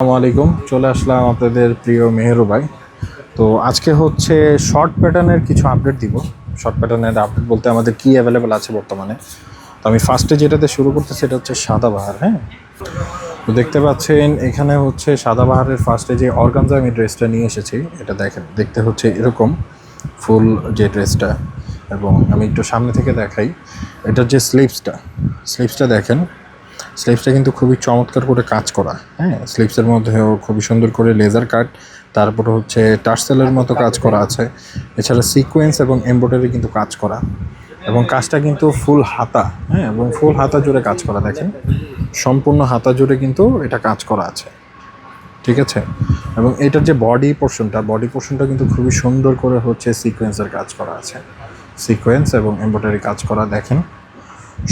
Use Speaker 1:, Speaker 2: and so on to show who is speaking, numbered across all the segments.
Speaker 1: আসসালামু আলাইকুম, চলে আসলাম আপনাদের প্রিয় মেহেরু ভাই। তো আজকে হচ্ছে শর্ট প্যাটার্নের কিছু আপডেট দিব। শর্ট প্যাটার্নের আপডেট বলতে আমাদের কি অ্যাভেলেবেল আছে বর্তমানে। তো আমি ফার্স্টে যেটাতে শুরু করতেছি সেটা হচ্ছে সাদাবাহার। হ্যাঁ, তো দেখতে পাচ্ছেন এখানে হচ্ছে সাদাবাহারের ফার্স্টে যে অর্গানজা আমি ড্রেসটা নিয়ে এসেছি, এটা দেখেন, দেখতে হচ্ছে এরকম ফুল যে ড্রেসটা। এবং আমি একটু সামনে থেকে দেখাই, এটার যে স্লিভসটা দেখেন। স্লিভসটা কিন্তু খুবই চমৎকার করে কাজ করা। হ্যাঁ, স্লিভসের মধ্যেও খুবই সুন্দর করে লেজার কাট, তারপরে হচ্ছে টার্সেলের মতো কাজ করা আছে। এছাড়া সিকোয়েন্স এবং এমব্রয়ডারি কিন্তু কাজ করা, এবং কাজটা কিন্তু ফুল হাতা। হ্যাঁ, এবং ফুল হাতা জুড়ে কাজ করা, দেখেন সম্পূর্ণ হাতা জুড়ে কিন্তু এটা কাজ করা আছে। ঠিক আছে, এবং এটার যে বডি পোর্শনটা কিন্তু খুবই সুন্দর করে হচ্ছে সিকোয়েন্সের কাজ করা আছে। সিকোয়েন্স এবং এমব্রয়ডারি কাজ করা, দেখেন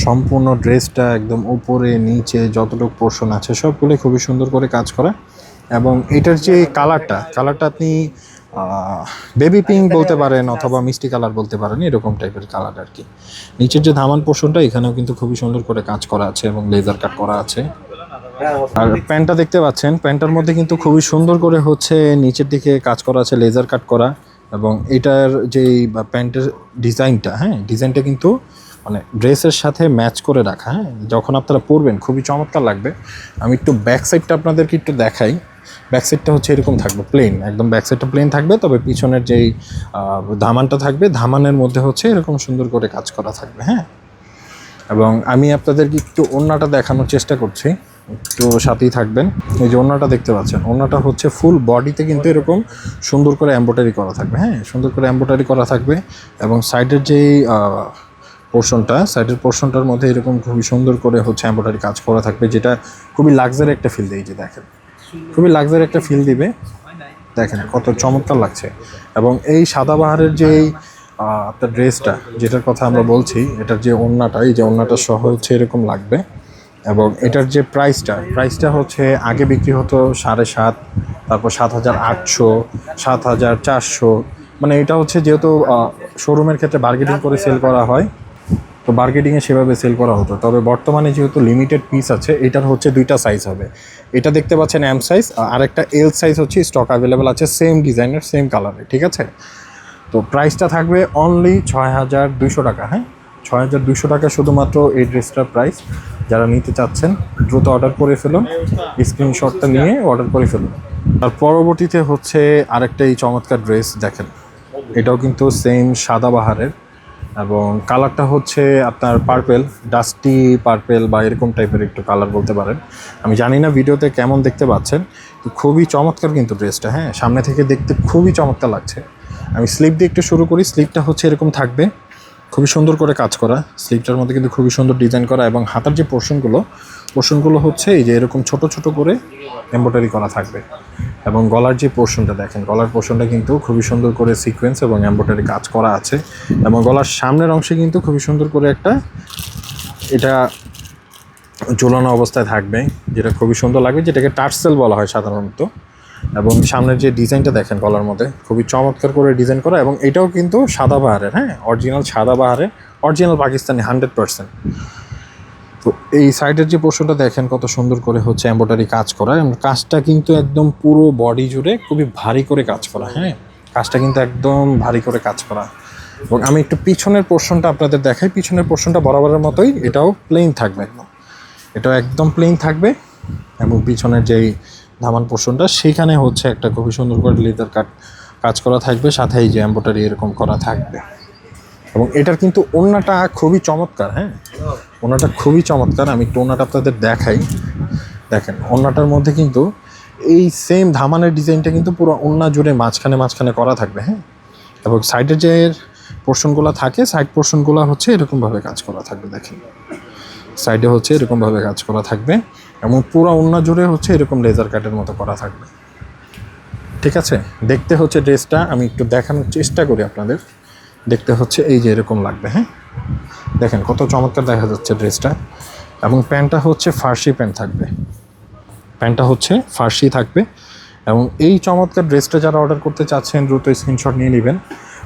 Speaker 1: সম্পূর্ণ ড্রেসটা একদম উপরে নিচে যতটুকু পোর্শন আছে সবগুলো খুবই সুন্দর করে কাজ করা। এবং এটার যে কালারটা আপনি বেবি পিঙ্ক বলতে পারেন অথবা মিষ্টি কালার বলতে পারেন, এরকম টাইপের কালার আর কি। নিচের যে ধামান পোর্শনটা এখানেও কিন্তু খুবই সুন্দর করে কাজ করা আছে এবং লেজার কাট করা আছে। আর প্যান্টটা দেখতে পাচ্ছেন, প্যান্টটার মধ্যে কিন্তু খুবই সুন্দর করে হচ্ছে নিচের দিকে কাজ করা আছে, লেজার কাট করা। এবং এটার যেই প্যান্টের ডিজাইনটা, হ্যাঁ ডিজাইনটা কিন্তু মানে ড্রেসের সাথে ম্যাচ করে রাখা। হ্যাঁ, যখন আপনারা পরবেন খুবই চমৎকার লাগবে। আমি একটু ব্যাক সাইডটা আপনাদেরকে একটু দেখাই। ব্যাক সাইডটা হচ্ছে এরকম থাকবে, প্লেন, একদম ব্যাক সাইডটা প্লেন থাকবে, তবে পিছনের যেই ধামানটা থাকবে, ধামানের মধ্যে হচ্ছে এরকম সুন্দর করে কাজ করা থাকবে। হ্যাঁ, এবং আমি আপনাদেরকে একটু ওড়নাটা দেখানোর চেষ্টা করছি, একটু সাথেই থাকবেন। এই যে ওড়নাটা দেখতে পাচ্ছেন, ওড়নাটা হচ্ছে ফুল বডিতে কিন্তু এরকম সুন্দর করে এমব্রয়ডারি করা থাকবে। হ্যাঁ, সুন্দর করে এমব্রয়ডারি করা থাকবে। এবং সাইডের যেই সাইডের পোর্শনটার মধ্যে এরকম খুবই সুন্দর করে হচ্ছে এমব্রয়ডারি কাজ করা থাকবে, যেটা খুবই লাক্সারি একটা ফিল দেয়। যে দেখেন, খুবই লাক্সারি একটা ফিল দিবে, দেখেন কত চমৎকার লাগছে। এবং এই সাদাবাহারের যেই আপনার ড্রেসটা যেটার কথা আমরা বলছি, এটার যে ওড়নাটা, এই যে ওড়নাটা সহ হচ্ছে এরকম লাগবে। এবং এটার যে প্রাইসটা হচ্ছে আগে বিক্রি হতো 7,500, তারপর 7,800, 7,400। মানে এটা হচ্ছে যেহেতু শোরুমের ক্ষেত্রে বার্গেনিং করে সেল করা হয়, তো বার্গেটিংয়ে সেভাবে সেল করা হতো। তবে বর্তমানে যেহেতু লিমিটেড পিস আছে, এটার হচ্ছে দুইটা সাইজ হবে। এটা দেখতে পাচ্ছেন এম সাইজ, আর একটা এল সাইজ হচ্ছে স্টক অ্যাভেলেবেল আছে, সেম ডিজাইনের সেম কালারে। ঠিক আছে, তো প্রাইসটা থাকবে অনলি 6,200 টাকা। হ্যাঁ, 6,200 টাকা শুধুমাত্র এই ড্রেসটার প্রাইস। যারা নিতে চাচ্ছেন দ্রুত অর্ডার করে ফেলুন, স্ক্রিনশটটা নিয়ে অর্ডার করে ফেলুন। আর পরবর্তীতে হচ্ছে আরেকটা এই চমৎকার ড্রেস দেখেন, এটাও কিন্তু সেম সাদাবাহারের, এবং কালারটা হচ্ছে আপনার পার্পেল, ডাস্টি পার্পেল বা এরকম টাইপের একটু কালার বলতে পারেন। আমি জানি না ভিডিওতে কেমন দেখতে পাচ্ছেন, তো খুবই চমৎকার কিন্তু ড্রেসটা। হ্যাঁ, সামনে থেকে দেখতে খুবই চমৎকার লাগছে। আমি স্লিভ দিয়ে একটু শুরু করি। স্লিভটা হচ্ছে এরকম থাকবে, খুবই সুন্দর করে কাজ করা। স্লিভটার মধ্যে কিন্তু খুবই সুন্দর ডিজাইন করা, এবং হাতার যে পোর্শনগুলো হচ্ছে এই যে এরকম ছোট ছোট করে এমব্রয়ডারি করা থাকবে। এবং গলার যে পোর্শনটা দেখেন, গলার পোর্শনটা কিন্তু খুবই সুন্দর করে সিকোয়েন্স এবং এমব্রয়ডারি কাজ করা আছে। এবং গলার সামনের অংশে কিন্তু খুবই সুন্দর করে একটা এটা ঝোলানো অবস্থায় থাকবে, যেটা খুবই সুন্দর লাগবে, যেটাকে টার্সেল বলা হয় সাধারণত। এবং সামনের যে ডিজাইনটা দেখেন, গলার মধ্যে খুবই চমৎকার করে ডিজাইন করা, এবং এটাও কিন্তু সাদাবাহারের। হ্যাঁ, অরিজিনাল সাদাবাহারের, অরিজিনাল পাকিস্তানি 100%। তো এই সাইডের যে পোর্শনটা দেখেন কত সুন্দর করে হচ্ছে এমব্রয়ডারি কাজ করা, এবং কাজটা কিন্তু একদম পুরো বডি জুড়ে খুবই ভারী করে কাজ করা। হ্যাঁ, কাজটা কিন্তু একদম ভারী করে কাজ করা। এবং আমি একটু পিছনের পোর্শনটা আপনাদের দেখাই। পিছনের পোর্শনটা বরাবরের মতোই, এটাও প্লেন থাকবে, এটাও একদম প্লেন থাকবে। এবং পিছনের যেই ধামান পোর্শনটা সেইখানে হচ্ছে একটা খুবই সুন্দর করে লেদার কাজ করা থাকবে, সাথে এই যে এমব্রয়ডারি এরকম করা থাকবে। এবং এটার কিন্তু ওড়নাটা খুবই চমৎকার। হ্যাঁ, ওড়নাটা খুবই চমৎকার। আমি একটু ওড়নাটা আপনাদের দেখাই। দেখেন, ওড়নাটার মধ্যে কিন্তু এই সেম ধামানের ডিজাইনটা কিন্তু পুরো ওড়না জুড়ে মাঝখানে করা থাকবে। হ্যাঁ, এবং সাইডের যে পোর্শনগুলো থাকে, সাইড পোর্শনগুলো হচ্ছে এরকমভাবে কাজ করা থাকবে। দেখেন, সাইডে হচ্ছে এরকমভাবে কাজ করা থাকবে, এবং পুরো ওড়না জুড়ে হচ্ছে এরকম লেজার কাটের মতো করা থাকবে। ঠিক আছে, দেখতে হচ্ছে ড্রেসটা আমি একটু দেখানোর চেষ্টা করি আপনাদের। দেখতে হচ্ছে এই যে এরকম লাগবে। হ্যাঁ, দেখেন কত চমৎকার দেখা যাচ্ছে ড্রেসটা। এবং প্যান্টটা হচ্ছে ফার্সি প্যান্ট থাকবে, প্যান্টটা হচ্ছে ফার্সি থাকবে। এবং এই চমৎকার ড্রেসটা যারা অর্ডার করতে চাচ্ছেন দ্রুত স্ক্রিনশট নিয়ে নেবেন।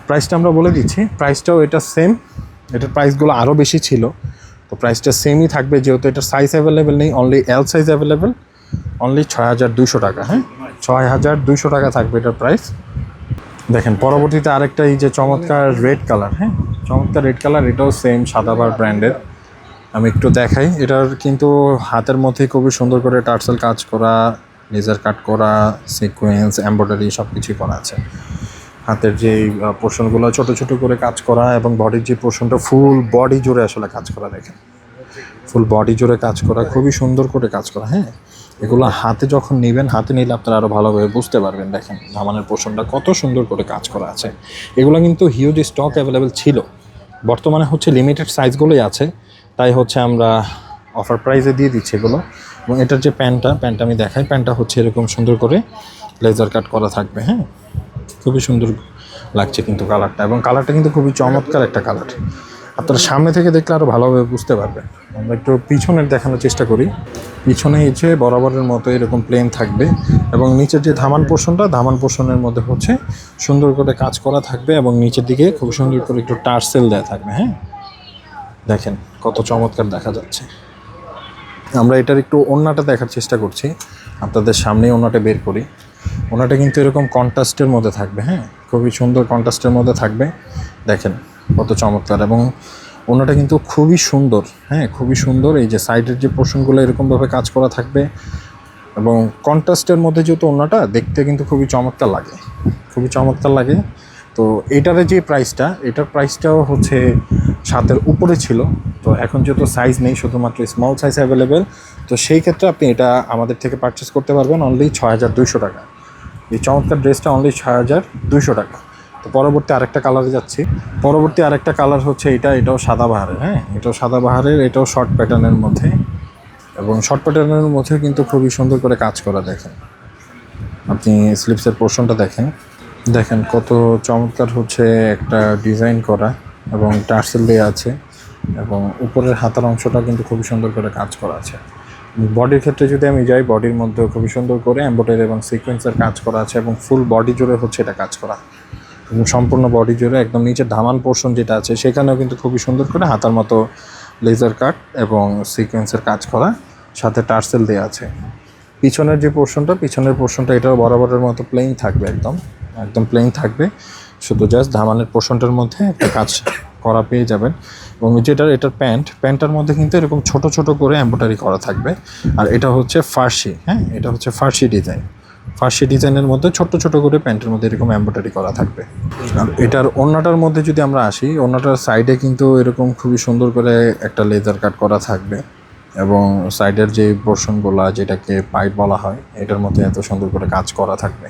Speaker 1: প্রাইসটা আমরা বলে দিচ্ছি, প্রাইসটাও এটা সেম। এটার প্রাইসগুলো আরও বেশি ছিল, তো প্রাইসটা সেমই থাকবে, যেহেতু এটার সাইজ অ্যাভেলেবেল নেই, only L size available. Only 6,200 টাকা। হ্যাঁ, 6,200 টাকা থাকবে এটার প্রাইস। দেখেন পরবর্তীতে আরেকটা এই যে চমৎকার রেড কালার, হ্যাঁ চমৎকার রেড কালার, এটাও সেম সাদাবাহার ব্র্যান্ডের। আমি একটু দেখাই, এটার কিন্তু হাতের মধ্যে খুবই সুন্দর করে টার্সেল কাজ করা, লেজার কাট করা, সিকোয়েন্স, এমব্রয়ডারি সব কিছুই করা আছে। হাতের যে পোর্শনগুলো ছোট ছোট করে কাজ করা এবং বডির যে পোর্শনটা ফুল বডি জুড়ে আসলে কাজ করা, দেখেন ফুল বডি জুড়ে কাজ করা, খুবই সুন্দর করে কাজ করা। হ্যাঁ, এগুলো হাতে যখন নেবেন, হাতে নিলে আপনারা আরও ভালোভাবে বুঝতে পারবেন। দেখেন দামানের পোর্শনটা কত সুন্দর করে কাজ করা আছে। এগুলো কিন্তু হিউজ স্টক অ্যাভেলেবেল ছিল, বর্তমানে হচ্ছে লিমিটেড সাইজগুলোই আছে, তাই হচ্ছে আমরা অফার প্রাইসে দিয়ে দিচ্ছি এগুলো। এবং এটার যে প্যান্টটা আমি দেখাই, প্যান্টটা হচ্ছে এরকম সুন্দর করে লেজার কাট করা থাকবে। হ্যাঁ, খুবই সুন্দর লাগছে কিন্তু কালারটা, এবং কালারটা কিন্তু খুবই চমৎকার একটা কালার। আপনারা সামনে থেকে দেখলে আরও ভালোভাবে বুঝতে পারবেন। আমরা একটু পিছনের দেখানোর চেষ্টা করি। পিছনে হচ্ছে বরাবরের মতো এরকম প্লেন থাকবে, এবং নিচের যে ধামান পোর্শনের মধ্যে হচ্ছে সুন্দর করে কাজ করা থাকবে, এবং নিচের দিকে খুব সুন্দর করে একটু টার্সেল দেওয়া থাকবে। হ্যাঁ, দেখেন কত চমৎকার দেখা যাচ্ছে। আমরা এটার একটু ওড়নাটা দেখার চেষ্টা করছি, আপনাদের সামনেই ওড়নাটা বের করি। ওড়নাটা কিন্তু এরকম কন্ট্রাস্টের মধ্যে থাকবে। হ্যাঁ, খুবই সুন্দর কন্ট্রাস্টের মধ্যে থাকবে, দেখেন কত চমৎকার। এবং ওড়নাটা কিন্তু খুবই সুন্দর, হ্যাঁ খুবই সুন্দর। এই যে সাইডের যে পোর্শনগুলো এরকমভাবে কাজ করা থাকবে, এবং কন্ট্রাস্টের মধ্যে যেহেতু ওড়নাটা দেখতে কিন্তু খুবই চমৎকার লাগে, খুবই চমৎকার লাগে। তো এটার যে প্রাইসটা, এটার প্রাইসটাও হচ্ছে 7-এর উপরে ছিল। তো এখন যেহেতু সাইজ নেই, শুধুমাত্র স্মল সাইজ অ্যাভেলেবেল, তো সেই ক্ষেত্রে আপনি এটা আমাদের থেকে পারচেস করতে পারবেন অনলি 6,200 টাকা। এই চমৎকার ড্রেসটা অনলি 6,200 টাকা। তো পরবর্তী আরেকটা কালারে যাচ্ছি। পরবর্তী আরেকটা কালার হচ্ছে এটাও সাদাবাহারের। হ্যাঁ, এটাও সাদাবাহারের, এটাও শর্ট প্যাটার্নের মধ্যে, এবং শর্ট প্যাটার্নের মধ্যে কিন্তু খুবই সুন্দর করে কাজ করা। দেখেন আপনি স্লিপসের পোর্শনটা দেখেন, দেখেন কত চমৎকার হচ্ছে একটা ডিজাইন করা, এবং টার্সেল দেওয়া আছে, এবং উপরের হাতার অংশটা কিন্তু খুবই সুন্দর করে কাজ করা আছে। বডির ক্ষেত্রে যদি আমি যাই, বডির মধ্যে খুবই সুন্দর করে এমব্রয়ডারি এবং সিকোয়েন্সের কাজ করা আছে, এবং ফুল বডি জুড়ে হচ্ছে এটা কাজ করা, এবং সম্পূর্ণ বডি জুড়ে একদম নিচে ধামান পোর্শন যেটা আছে সেখানেও কিন্তু খুবই সুন্দর করে হাতার মতো লেজার কাট এবং সিকোয়েন্সের কাজ করা, সাথে টার্সেল দেওয়া আছে। পিছনের যে পিছনের পোর্শনটা এটাও বরাবরের মতো প্লেন থাকবে, একদম প্লেন থাকবে, শুধু জাস্ট ধামানের পোর্শনটার মধ্যে একটা কাজ করা পেয়ে যাবেন। এবং এটার প্যান্টটার মধ্যে কিন্তু এরকম ছোট ছোট করে এমব্রয়ডারি করা থাকবে। আর এটা হচ্ছে ফার্সি, হ্যাঁ এটা হচ্ছে ফার্সি ডিজাইনের মধ্যে ছোট ছোট করে প্যান্টের মধ্যে এরকম এমব্রয়ডারি করা থাকবে। আর এটার ওড়নাটার মধ্যে যদি আমরা আসি, ওড়নাটার সাইডে কিন্তু এরকম খুবই সুন্দর করে একটা লেজার কাট করা থাকবে, এবং সাইডের যে পোর্শনগুলো যেটাকে পাইপ বলা হয়, এটার মধ্যে এত সুন্দর করে কাজ করা থাকবে।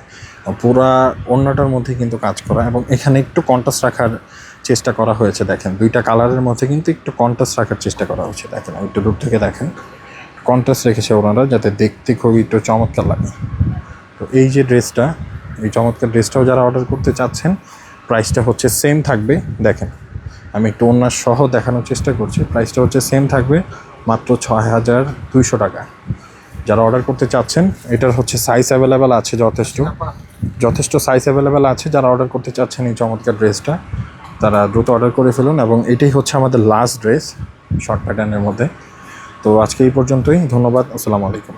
Speaker 1: পুরা ওড়নাটার মধ্যে কিন্তু কাজ করা, এবং এখানে একটু কন্ট্রাস্ট রাখার চেষ্টা করা হয়েছে। দেখেন দুইটা কালারের মধ্যে কিন্তু একটু কন্ট্রাস্ট রাখার চেষ্টা করা হয়েছে। দেখেন একটু দূর থেকে দেখেন, কন্ট্রাস্ট রেখেছে ওনারা, যাতে দেখতে খুবই একটু চমৎকার লাগে। তো এই যে ড্রেসটা, এই চমৎকার ড্রেসটাও যারা অর্ডার করতে চাচ্ছেন, প্রাইসটা হচ্ছে সেম থাকবে। দেখেন আমি একটু ওড়নার সহ দেখানোর চেষ্টা করছি, প্রাইসটা হচ্ছে সেম থাকবে মাত্র 6,200 টাকা। যারা অর্ডার করতে চাচ্ছেন, এটার হচ্ছে সাইজ অ্যাভেলেবেল আছে, যথেষ্ট সাইজ অ্যাভেলেবেল আছে। যারা অর্ডার করতে চাচ্ছেন এই চমৎকার ড্রেসটা, তারা দ্রুত অর্ডার করে ফেলুন। এবং এটাই হচ্ছে আমাদের লাস্ট ড্রেস শর্ট প্যাটার্নের মধ্যে। তো আজকে এই পর্যন্তই, ধন্যবাদ, আসসালামু আলাইকুম।